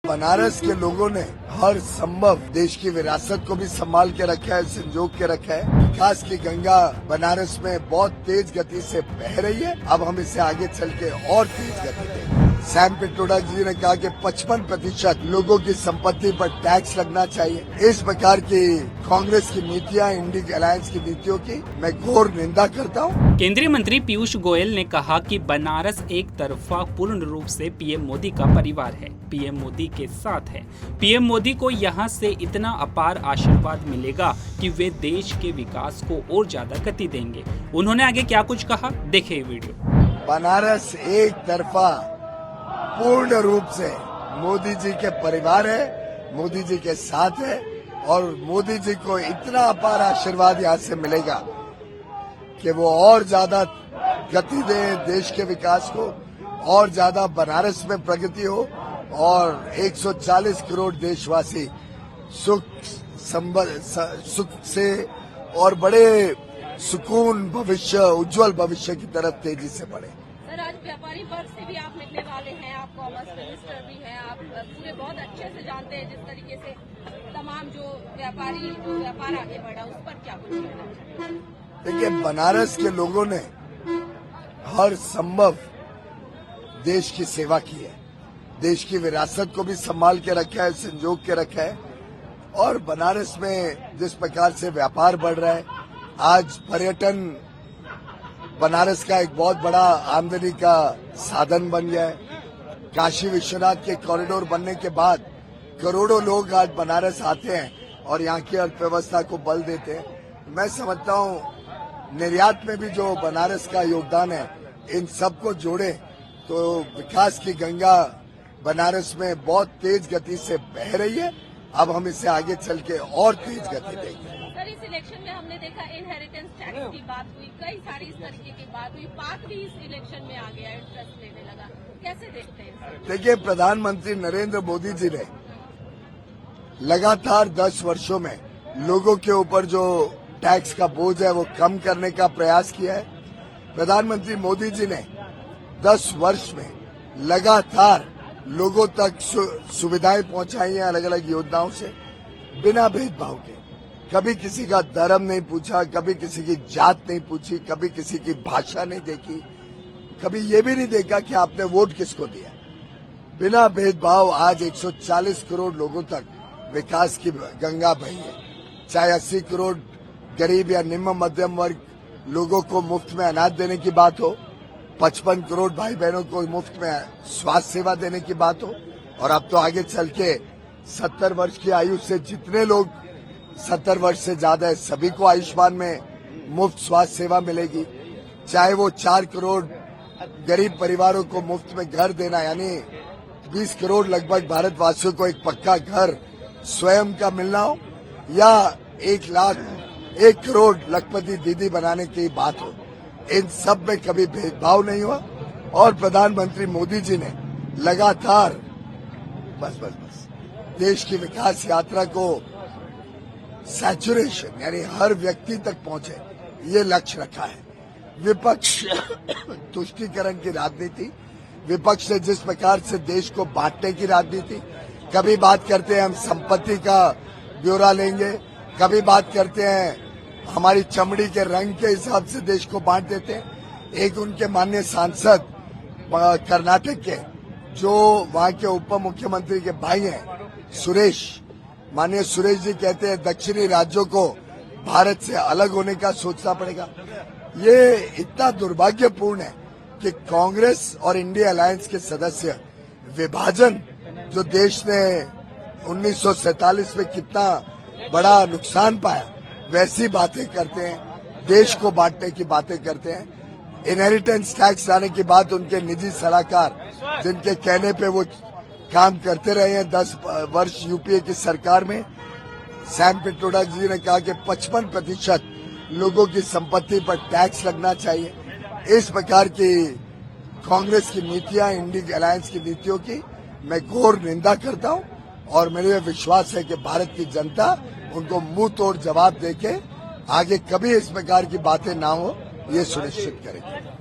बनारस के लोगों ने हर संभव देश की विरासत को भी संभाल के रखा है, संजोग के रखा है। विकास की गंगा बनारस में बहुत तेज गति से बह रही है। अब हम इसे आगे चल के और तेज गति देंगे। सैम पिट्रोडा जी ने कहा कि 55% लोगों की संपत्ति पर टैक्स लगना चाहिए। इस प्रकार की कांग्रेस की नीतियां, इंडियन अलायंस की नीतियों की मैं घोर निंदा करता हूं। केंद्रीय मंत्री पीयूष गोयल ने कहा कि बनारस एक तरफा पूर्ण रूप से पीएम मोदी का परिवार है, पीएम मोदी के साथ है। पीएम मोदी को यहां से इतना अपार आशीर्वाद मिलेगा कि वे देश के विकास को और ज्यादा गति देंगे। उन्होंने आगे क्या कुछ कहा, देखिए वीडियो। बनारस एक तरफा पूर्ण रूप से मोदी जी के परिवार है, मोदी जी के साथ है और मोदी जी को इतना अपार आशीर्वाद यहाँ से मिलेगा कि वो और ज्यादा गति दे देश के विकास को, और ज्यादा बनारस में प्रगति हो और 140 करोड़ देशवासी सुख से और बड़े सुकून भविष्य, उज्जवल भविष्य की तरफ तेजी से बढ़े। सर, आज व्यापारी वर्ग से भी आप मिलने वाले हैं, आप कॉमर्स मिनिस्टर भी हैं, आप पूरे बहुत अच्छे से जानते हैं जिस तरीके से तमाम जो व्यापार आगे बढ़ा, उस पर क्या कुछ कहना चाहिए? देखिए, बनारस के लोगों ने हर संभव देश की सेवा की है, देश की विरासत को भी संभाल के रखा है, संजोग के रखा है। और बनारस में जिस प्रकार से व्यापार बढ़ रहा है, आज पर्यटन बनारस का एक बहुत बड़ा आमदनी का साधन बन गया है। काशी विश्वनाथ के कॉरिडोर बनने के बाद करोड़ों लोग आज बनारस आते हैं और यहाँ की अर्थव्यवस्था को बल देते हैं। मैं समझता हूँ निर्यात में भी जो बनारस का योगदान है, इन सबको जोड़े तो विकास की गंगा बनारस में बहुत तेज गति से बह रही है। अब हम इसे आगे चल के और तेज गति देंगे। सर, इस इलेक्शन में हमने देखा इनहेरिटेंस टैक्स की बात हुई, कई सारी इस तरीके की बात हुई, पाक भी इस इलेक्शन में आ गया, इंटरेस्ट लेने लगा, कैसे देखते हैं? देखिए, प्रधानमंत्री नरेंद्र मोदी जी ने लगातार 10 वर्षों में लोगों के ऊपर जो टैक्स का बोझ है वो कम करने का प्रयास किया है। प्रधानमंत्री मोदी जी ने 10 वर्ष में लगातार लोगों तक सुविधाएं पहुंचाई हैं अलग अलग योजनाओं से, बिना भेदभाव के। कभी किसी का धर्म नहीं पूछा, कभी किसी की जात नहीं पूछी, कभी किसी की भाषा नहीं देखी, कभी ये भी नहीं देखा कि आपने वोट किसको दिया। बिना भेदभाव आज 140 करोड़ लोगों तक विकास की गंगा बही है। चाहे 80 करोड़ गरीब या निम्न मध्यम वर्ग लोगों को मुफ्त में अनाज देने की बात हो, 55 करोड़ भाई बहनों को मुफ्त में स्वास्थ्य सेवा देने की बात हो, और अब तो आगे चल के 70 वर्ष की आयु से जितने लोग 70 वर्ष से ज्यादा है, सभी को आयुष्मान में मुफ्त स्वास्थ्य सेवा मिलेगी। चाहे वो 4 करोड़ गरीब परिवारों को मुफ्त में घर देना, यानी 20 करोड़ लगभग भारतवासियों को एक पक्का घर स्वयं का मिलना हो, या 1 करोड़ लखपति दीदी बनाने की बात हो, इन सब में कभी भेदभाव नहीं हुआ। और प्रधानमंत्री मोदी जी ने लगातार बस देश की विकास यात्रा को सैचुरेशन यानी हर व्यक्ति तक पहुंचे, ये लक्ष्य रखा है। विपक्ष तुष्टीकरण की राजनीति, विपक्ष ने जिस प्रकार से देश को बांटने की राजनीति, कभी बात करते हैं हम संपत्ति का ब्यौरा लेंगे, कभी बात करते हैं हमारी चमड़ी के रंग के हिसाब से देश को बांट देते हैं। एक उनके माननीय सांसद कर्नाटक के, जो वहां के उप मुख्यमंत्री के भाई हैं, माननीय सुरेश जी कहते हैं दक्षिणी राज्यों को भारत से अलग होने का सोचना पड़ेगा। ये इतना दुर्भाग्यपूर्ण है कि कांग्रेस और इंडिया अलायंस के सदस्य विभाजन, जो देश ने 1947 में कितना बड़ा नुकसान पाया, वैसी बातें करते हैं, देश को बांटने की बातें करते हैं। इनहेरिटेंस टैक्स लाने की बात उनके निजी सलाहकार, जिनके कहने पे वो काम करते रहे हैं 10 वर्ष यूपीए की सरकार में, सैम पिट्रोडा जी ने कहा कि 55% लोगों की संपत्ति पर टैक्स लगना चाहिए। इस प्रकार की कांग्रेस की नीतियां, इंडियन अलायंस की नीतियों की मैं घोर निंदा करता हूं, और मेरे विश्वास है कि भारत की जनता उनको मुंह तोड़ जवाब देके आगे कभी इस प्रकार की बातें ना हो, ये सुनिश्चित करेगी।